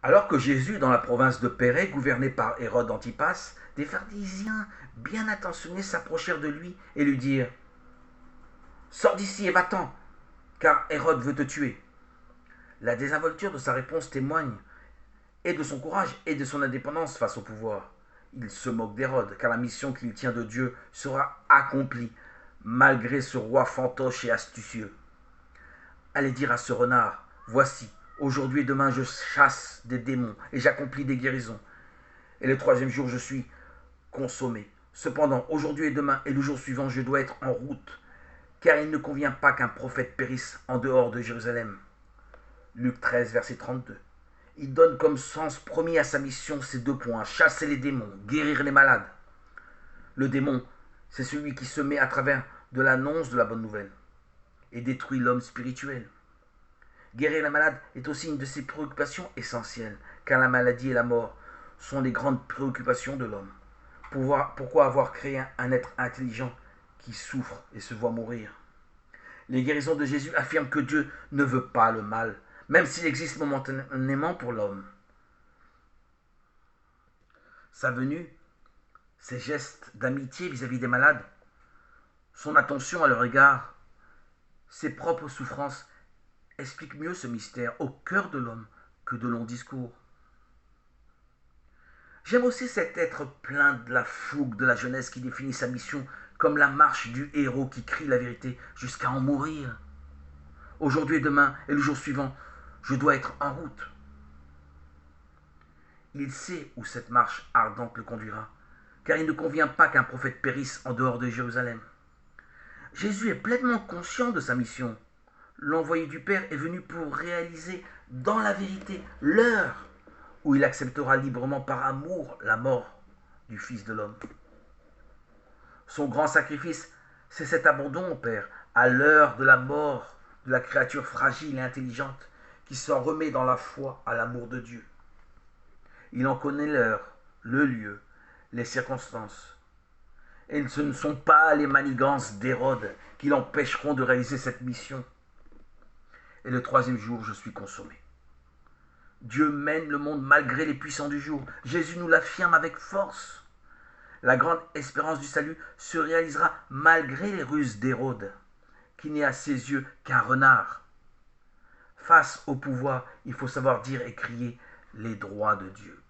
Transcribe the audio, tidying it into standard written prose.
Alors que Jésus, dans la province de Pérée, gouverné par Hérode Antipas, des pharisiens bien intentionnés s'approchèrent de lui et lui dirent: Sors d'ici et va-t'en, car Hérode veut te tuer. La désinvolture de sa réponse témoigne et de son courage et de son indépendance face au pouvoir. Il se moque d'Hérode, car la mission qu'il tient de Dieu sera accomplie, malgré ce roi fantoche et astucieux. Allez dire à ce renard: Voici, aujourd'hui et demain je chasse des démons et j'accomplis des guérisons. Et le troisième jour je suis consommé. Cependant, aujourd'hui et demain et le jour suivant je dois être en route, car il ne convient pas qu'un prophète périsse en dehors de Jérusalem. Luc 13, verset 32. Il donne comme sens premier à sa mission ces deux points: chasser les démons, guérir les malades. Le démon, c'est celui qui se met à travers de l'annonce de la bonne nouvelle et détruit l'homme spirituel. Guérir les malades est aussi une de ses préoccupations essentielles, car la maladie et la mort sont les grandes préoccupations de l'homme. Pourquoi avoir créé un être intelligent qui souffre et se voit mourir? Les guérisons de Jésus affirment que Dieu ne veut pas le mal, même s'il existe momentanément pour l'homme. Sa venue, ses gestes d'amitié vis-à-vis des malades, son attention à leur égard, ses propres souffrances expliquent mieux ce mystère au cœur de l'homme que de longs discours. J'aime aussi cet être plein de la fougue de la jeunesse qui définit sa mission comme la marche du héros qui crie la vérité jusqu'à en mourir. Aujourd'hui et demain et le jour suivant, je dois être en route. Il sait où cette marche ardente le conduira, car il ne convient pas qu'un prophète périsse en dehors de Jérusalem. Jésus est pleinement conscient de sa mission. L'envoyé du Père est venu pour réaliser dans la vérité l'heure où il acceptera librement par amour la mort du Fils de l'homme. Son grand sacrifice, c'est cet abandon au Père, à l'heure de la mort de la créature fragile et intelligente qui s'en remet dans la foi à l'amour de Dieu. Il en connaît l'heure, le lieu, les circonstances. Et ce ne sont pas les manigances d'Hérode qui l'empêcheront de réaliser cette mission. Et le troisième jour, je suis consommé. Dieu mène le monde malgré les puissants du jour. Jésus nous l'affirme avec force. La grande espérance du salut se réalisera malgré les ruses d'Hérode, qui n'est à ses yeux qu'un renard. Face au pouvoir, il faut savoir dire et crier les droits de Dieu.